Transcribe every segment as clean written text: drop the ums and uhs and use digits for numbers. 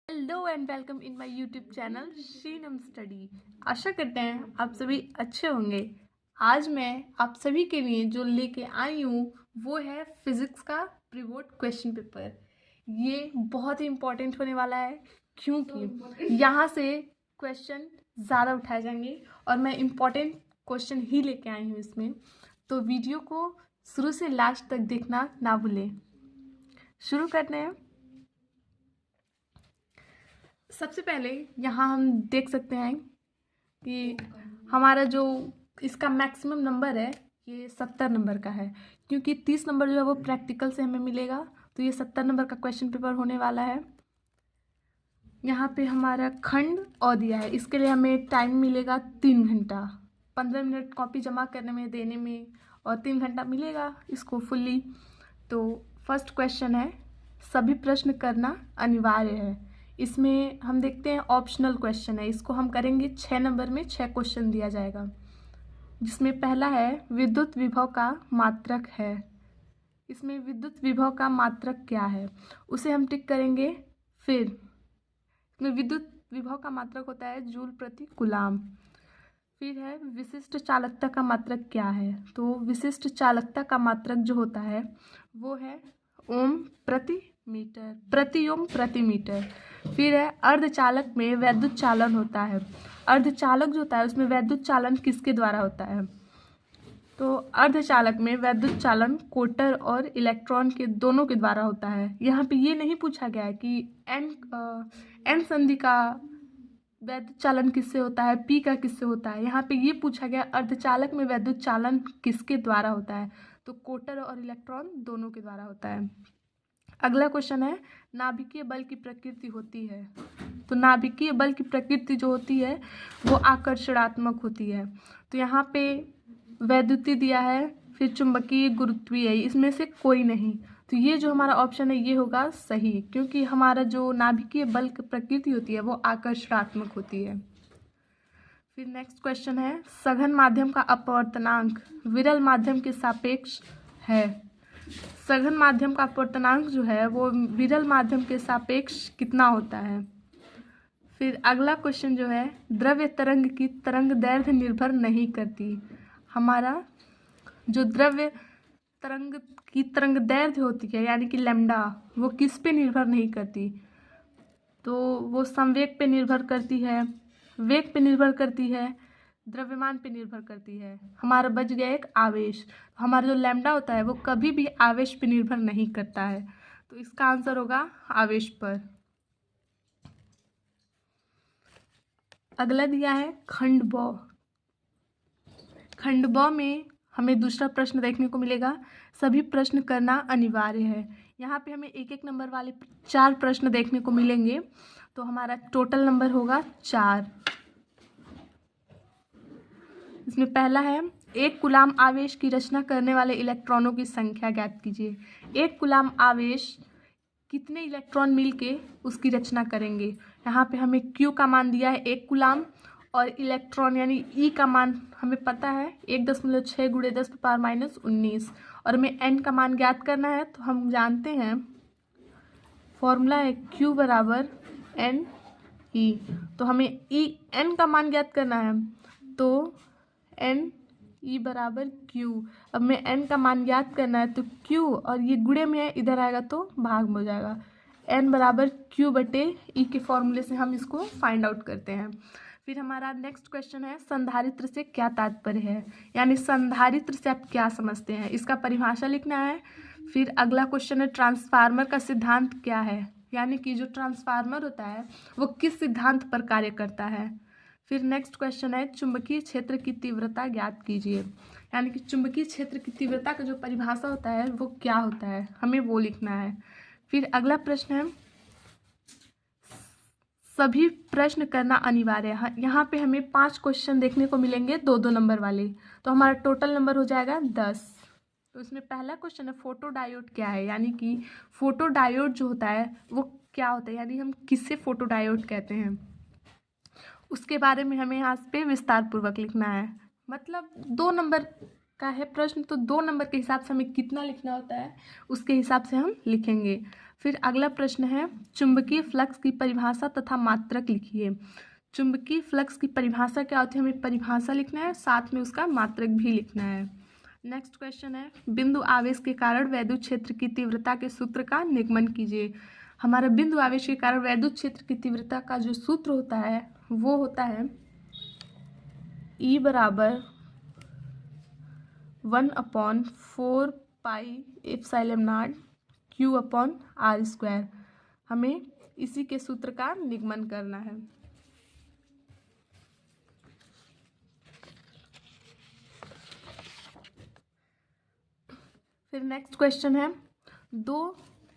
Hello and welcome in my YouTube channel Sheenam study. आशा करते हैं आप सभी अच्छे होंगे। आज मैं आप सभी के लिए जो लेके आई हूँ वो है फिजिक्स का प्रीबोर्ड क्वेश्चन पेपर। ये बहुत ही इम्पोर्टेंट होने वाला है क्योंकि यहाँ से क्वेश्चन ज़्यादा उठाए जाएंगे और मैं इम्पोर्टेंट क्वेश्चन ही लेके आई हूँ इसमें। तो वीडियो को शुरू से लास्ट तक देखना ना भूलें। शुरू करते हैं। सबसे पहले यहाँ हम देख सकते हैं कि हमारा जो इसका मैक्सिमम नंबर है ये 70 नंबर का है, क्योंकि 30 नंबर जो है वो प्रैक्टिकल से हमें मिलेगा। तो ये 70 नंबर का क्वेश्चन पेपर होने वाला है। यहाँ पे हमारा खंड और दिया है, इसके लिए हमें टाइम मिलेगा 3 घंटा, 15 मिनट कॉपी जमा करने में देने में और 3 घंटा मिलेगा इसको फुल्ली। तो फर्स्ट क्वेश्चन है, सभी प्रश्न करना अनिवार्य है। इसमें हम देखते हैं ऑप्शनल क्वेश्चन है, इसको हम करेंगे 6 नंबर में 6 क्वेश्चन दिया जाएगा, जिसमें पहला है विद्युत विभव का मात्रक है। इसमें विद्युत विभव का मात्रक क्या है उसे हम टिक करेंगे। फिर इसमें विद्युत विभव का मात्रक होता है जूल प्रति कूलाम। फिर है विशिष्ट चालकता का मात्रक क्या है, तो विशिष्ट चालकता का मात्रक जो होता है वो है ओम प्रति मीटर, प्रति ओम प्रति मीटर। फिर है अर्धचालक में वैद्युत चालन होता है। अर्धचालक जो होता है उसमें वैद्युत चालन किसके द्वारा होता है, तो अर्धचालक में वैद्युत चालन कोटर और इलेक्ट्रॉन के दोनों के द्वारा होता है। यहाँ पे ये नहीं पूछा गया है कि एन संधि का वैद्युत चालन किससे होता है, पी का किससे होता है। यहाँ पे ये पूछा गया अर्धचालक में वैद्युत चालन किसके द्वारा होता है, तो कोटर और इलेक्ट्रॉन दोनों के द्वारा होता है। अगला क्वेश्चन है नाभिकीय बल की प्रकृति होती है, तो नाभिकीय बल की प्रकृति जो होती है वो आकर्षणात्मक होती है। तो यहाँ पे वैद्युतीय दिया है, फिर चुंबकीय, गुरुत्वीय, इसमें से कोई नहीं। तो ये जो हमारा ऑप्शन है ये होगा सही, क्योंकि हमारा जो नाभिकीय बल की प्रकृति होती है वो आकर्षणात्मक होती है। फिर नेक्स्ट क्वेश्चन है सघन माध्यम का अपवर्तनांक विरल माध्यम के सापेक्ष है। सघन माध्यम का अपवर्तनांक जो है वो विरल माध्यम के सापेक्ष कितना होता है। फिर अगला क्वेश्चन जो है द्रव्य तरंग की तरंग दैर्ध्य निर्भर नहीं करती। हमारा जो द्रव्य तरंग की तरंग दैर्ध्य होती है यानी कि लैम्डा, वो किस पे निर्भर नहीं करती, तो वो संवेग पे निर्भर करती है, वेग पे निर्भर करती है, द्रव्यमान पे निर्भर करती है। हमारा बच गया एक आवेश। हमारा जो लैम्डा होता है वो कभी भी आवेश पे निर्भर नहीं करता है, तो इसका आंसर होगा आवेश पर। अगला दिया है खंड ब। खंड ब में हमें दूसरा प्रश्न देखने को मिलेगा, सभी प्रश्न करना अनिवार्य है। यहाँ पे हमें एक एक नंबर वाले 4 प्रश्न देखने को मिलेंगे, तो हमारा टोटल नंबर होगा 4। इसमें पहला है 1 कूलाम आवेश की रचना करने वाले इलेक्ट्रॉनों की संख्या ज्ञात कीजिए। 1 कूलाम आवेश कितने इलेक्ट्रॉन मिलके उसकी रचना करेंगे। यहाँ पे हमें Q का मान दिया है 1 कूलाम और इलेक्ट्रॉन यानी E का मान हमें पता है 1.6 × 10⁻⁻19 और हमें N का मान ज्ञात करना है। तो हम जानते हैं फॉर्मूला है Q बराबर NE, तो हमें N का मान ज्ञात करना है, तो NE बराबर Q। अब मैं N का मान ज्ञात करना है तो Q और ये गुणे में है, इधर आएगा तो भाग में हो जाएगा। N बराबर Q/E के फॉर्मूले से हम इसको फाइंड आउट करते हैं। फिर हमारा नेक्स्ट क्वेश्चन है संधारित्र से क्या तात्पर्य है, यानी संधारित्र से आप क्या समझते हैं, इसका परिभाषा लिखना है। फिर अगला क्वेश्चन है ट्रांसफार्मर का सिद्धांत क्या है, यानी कि जो ट्रांसफार्मर होता है वो किस सिद्धांत पर कार्य करता है। फिर नेक्स्ट क्वेश्चन है चुंबकीय क्षेत्र की तीव्रता ज्ञात कीजिए, यानी कि चुंबकीय क्षेत्र की तीव्रता का जो परिभाषा होता है वो क्या होता है, हमें वो लिखना है। फिर अगला प्रश्न है सभी प्रश्न करना अनिवार्य है। यहाँ पे हमें 5 क्वेश्चन देखने को मिलेंगे 2-2 नंबर वाले, तो हमारा टोटल नंबर हो जाएगा 10। तो इसमें पहला क्वेश्चन है फोटो डायोड क्या है, यानी कि फोटो डायोड जो होता है वो क्या होता है, यानी हम किससे फोटो डायोड कहते हैं, उसके बारे में हमें यहाँ पे विस्तार पूर्वक लिखना है। मतलब 2 नंबर का है प्रश्न, तो 2 नंबर के हिसाब से हमें कितना लिखना होता है उसके हिसाब से हम लिखेंगे। फिर अगला प्रश्न है, चुंबकीय फ्लक्स की परिभाषा तथा मात्रक लिखिए। चुंबकीय फ्लक्स की परिभाषा क्या होती है, हमें परिभाषा लिखना है, साथ में उसका मात्रक भी लिखना है। नेक्स्ट क्वेश्चन है, बिंदु आवेश के कारण वैद्युत क्षेत्र की तीव्रता के सूत्र का निगमन कीजिए। हमारा बिंदु आवेश के कारण वैद्युत क्षेत्र की तीव्रता का जो सूत्र होता है वो होता है E बराबर 1/4πε0 Q/r²। हमें इसी के सूत्र का निगमन करना है। फिर नेक्स्ट क्वेश्चन है, दो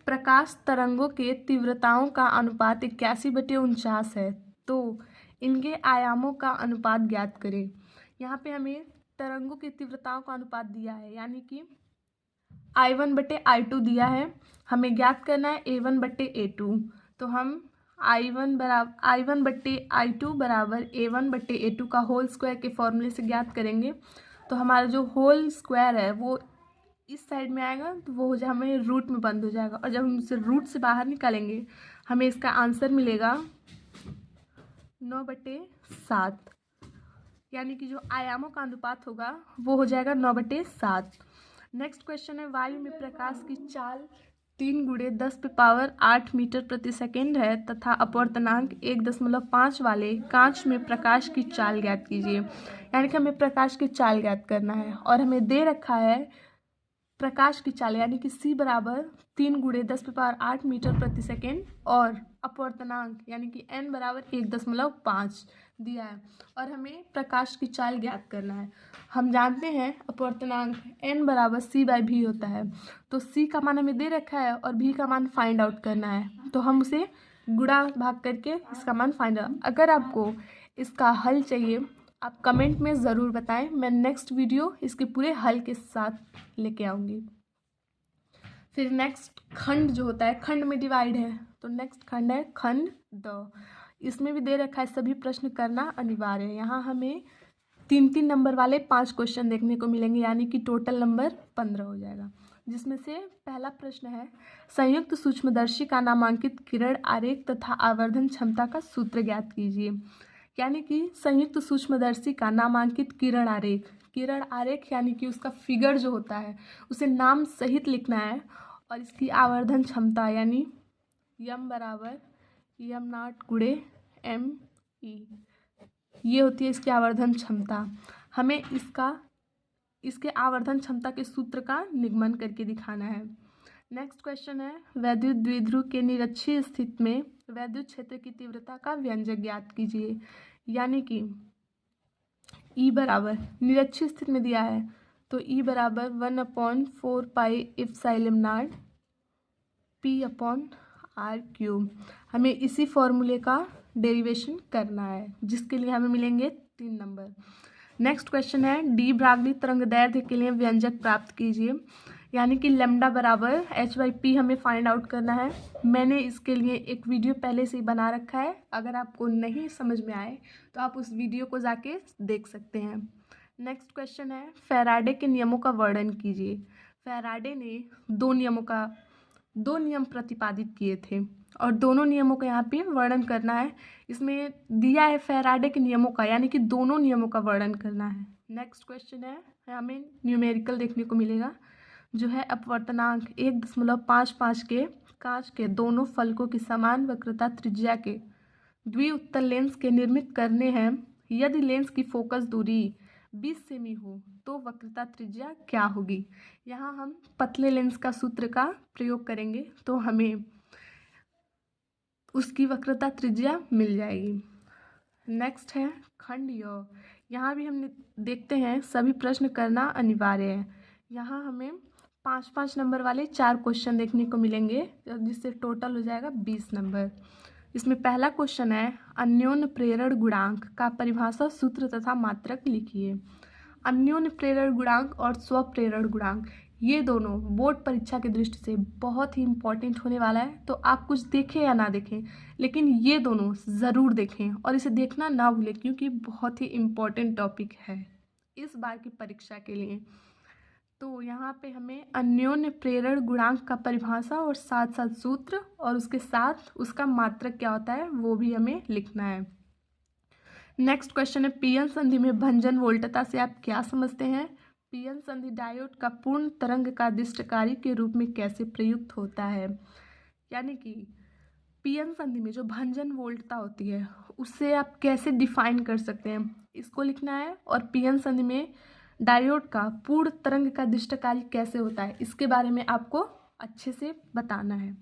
प्रकाश तरंगों के तीव्रताओं का अनुपात 81/49 है, तो इनके आयामों का अनुपात ज्ञात करें। यहाँ पे हमें तरंगों की तीव्रताओं का अनुपात दिया है, यानी कि I1/I2 दिया है, हमें ज्ञात करना है A1/A2। तो हम I1/I2 बराबर A1/A2 का होल स्क्वायर के फॉर्मूले से ज्ञात करेंगे। तो हमारा जो होल स्क्वायर है वो इस साइड में आएगा, तो वो हमें रूट में बंद हो जाएगा, और जब हम इसे रूट से बाहर निकालेंगे हमें इसका आंसर मिलेगा 9/7, यानी कि जो आयामों का अनुपात होगा वो हो जाएगा 9/7। नेक्स्ट क्वेश्चन है, वायु में प्रकाश की चाल 3 × 10⁸ मीटर प्रति सेकेंड है तथा अपवर्तनांक 1.5 वाले कांच में प्रकाश की चाल ज्ञात कीजिए। यानी कि हमें प्रकाश की चाल ज्ञात करना है, और हमें दे रखा है प्रकाश की चाल, यानी कि C बराबर 3 × 10⁸ मीटर प्रति सेकेंड, और अपवर्तनांक यानी कि N बराबर 1.5 दिया है, और हमें प्रकाश की चाल ज्ञात करना है। हम जानते हैं अपवर्तनांक N बराबर C/V होता है, तो C का मान हमें दे रखा है और V का मान फाइंड आउट करना है, तो हम उसे गुणा भाग करके इसका मान फाइंड आउट। अगर आपको इसका हल चाहिए आप कमेंट में ज़रूर बताएं, मैं नेक्स्ट वीडियो इसके पूरे हल के साथ लेके आऊँगी। फिर नेक्स्ट खंड जो होता है, खंड में डिवाइड है, तो नेक्स्ट खंड है खंड द। इसमें भी दे रखा है सभी प्रश्न करना अनिवार्य है। यहाँ हमें 3-3 नंबर वाले 5 क्वेश्चन देखने को मिलेंगे, यानी कि टोटल नंबर 15 हो जाएगा। जिसमें से पहला प्रश्न है, संयुक्त सूक्ष्मदर्शी का नामांकित किरण आरेख तथा आवर्धन क्षमता का सूत्र ज्ञात कीजिए। यानी कि संयुक्त सूक्ष्मदर्शी का नामांकित किरण आरेख यानी कि उसका फिगर जो होता है उसे नाम सहित लिखना है, और इसकी आवर्धन क्षमता यानी m बराबर m0 × me, ये होती है इसकी आवर्धन क्षमता। हमें इसके आवर्धन क्षमता के सूत्र का निगमन करके दिखाना है। नेक्स्ट क्वेश्चन है, वैद्युत द्विध्रुव के निरक्षीय स्थिति में वैद्युत क्षेत्र की तीव्रता का व्यंजक ज्ञात कीजिए। यानी कि E बराबर निरक्षीय स्थिति में दिया है, तो E बराबर 1/4πε0 P/r³। हमें इसी फॉर्मूले का डेरिवेशन करना है, जिसके लिए हमें मिलेंगे 3 नंबर। नेक्स्ट क्वेश्चन है, डी ब्रागली तरंगदैर्घ्य के लिए व्यंजक प्राप्त कीजिए। यानी कि लैम्डा बराबर h/p हमें फाइंड आउट करना है। मैंने इसके लिए एक वीडियो पहले से ही बना रखा है, अगर आपको नहीं समझ में आए तो आप उस वीडियो को जाके देख सकते हैं। नेक्स्ट क्वेश्चन है, फैराडे के नियमों का वर्णन कीजिए। फैराडे ने 2 नियम प्रतिपादित किए थे, और दोनों नियमों का यहाँ पे वर्णन करना है। इसमें दिया है फैराडे के नियमों का, यानी कि दोनों नियमों का वर्णन करना है। नेक्स्ट क्वेश्चन है, हमें न्यूमेरिकल देखने को मिलेगा, जो है अपवर्तनांक 1.55 के कांच के दोनों फलकों की समान वक्रता त्रिज्या के द्विउत्तल लेंस के निर्मित करने हैं। यदि लेंस की फोकस दूरी 20 सेमी हो तो वक्रता त्रिज्या क्या होगी। यहाँ हम पतले लेंस का सूत्र का प्रयोग करेंगे तो हमें उसकी वक्रता त्रिज्या मिल जाएगी। नेक्स्ट है खंड य। यहाँ भी हम देखते हैं सभी प्रश्न करना अनिवार्य है। यहाँ हमें 5-5 नंबर वाले 4 क्वेश्चन देखने को मिलेंगे, जिससे टोटल हो जाएगा 20 नंबर। इसमें पहला क्वेश्चन है, अन्योन्य प्रेरण गुणांक का परिभाषा सूत्र तथा मात्रक लिखिए। अन्योन्य प्रेरण गुणांक और स्वप्रेरण गुणांक, ये दोनों बोर्ड परीक्षा की दृष्टि से बहुत ही इम्पॉर्टेंट होने वाला है। तो आप कुछ देखें या ना देखें, लेकिन ये दोनों ज़रूर देखें और इसे देखना ना भूलें, क्योंकि बहुत ही इम्पॉर्टेंट टॉपिक है इस बार की परीक्षा के लिए। तो यहाँ पे हमें अन्योन्य प्रेरण गुणांक का परिभाषा और साथ साथ सूत्र और उसके साथ उसका मात्रक क्या होता है वो भी हमें लिखना है। नेक्स्ट क्वेश्चन है पीएन संधि में भंजन वोल्टता से आप क्या समझते हैं? पीएन संधि डायोड का पूर्ण तरंग का दिष्टकारी के रूप में कैसे प्रयुक्त होता है? यानी कि पीएन संधि में जो भंजन वोल्टता होती है उससे आप कैसे डिफाइन कर सकते हैं, इसको लिखना है। और पीएन संधि में डायोड का पूर्ण तरंग का दिष्टकारी कैसे होता है इसके बारे में आपको अच्छे से बताना है।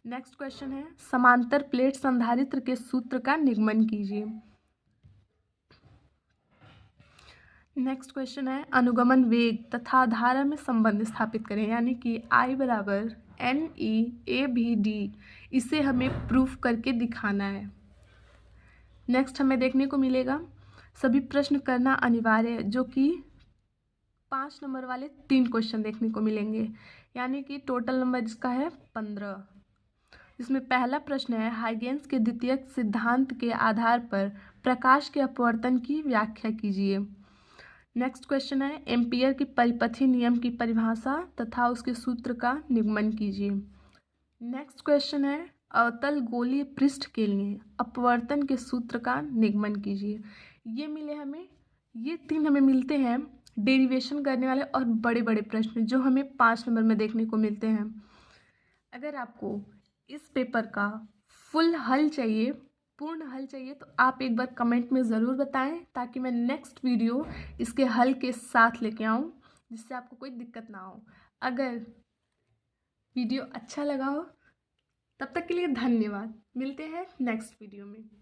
नेक्स्ट क्वेश्चन है समांतर प्लेट संधारित्र के सूत्र का निगमन कीजिए। नेक्स्ट क्वेश्चन है अनुगमन वेग तथा धारा में संबंध स्थापित करें, यानी कि I बराबर NE/AV/D, इसे हमें प्रूफ करके दिखाना है। नेक्स्ट हमें देखने को मिलेगा सभी प्रश्न करना अनिवार्य है, जो कि 5 नंबर वाले 3 क्वेश्चन देखने को मिलेंगे, यानी कि टोटल नंबर जिसका है 15। इसमें पहला प्रश्न है हाइगेंस के द्वितीयक सिद्धांत के आधार पर प्रकाश के अपवर्तन की व्याख्या कीजिए। नेक्स्ट क्वेश्चन है एम्पियर की परिपथी नियम की परिभाषा तथा उसके सूत्र का निगमन कीजिए। नेक्स्ट क्वेश्चन है अवतल गोलीय पृष्ठ के लिए अपवर्तन के सूत्र का निगमन कीजिए। ये 3 हमें मिलते हैं डेरिवेशन करने वाले और बड़े बड़े प्रश्न जो हमें 5 नंबर में देखने को मिलते हैं। अगर आपको इस पेपर का फुल हल चाहिए, पूर्ण हल चाहिए, तो आप एक बार कमेंट में ज़रूर बताएं ताकि मैं नेक्स्ट वीडियो इसके हल के साथ लेके आऊं, जिससे आपको कोई दिक्कत ना हो। अगर वीडियो अच्छा लगा हो तब तक के लिए धन्यवाद। मिलते हैं नेक्स्ट वीडियो में।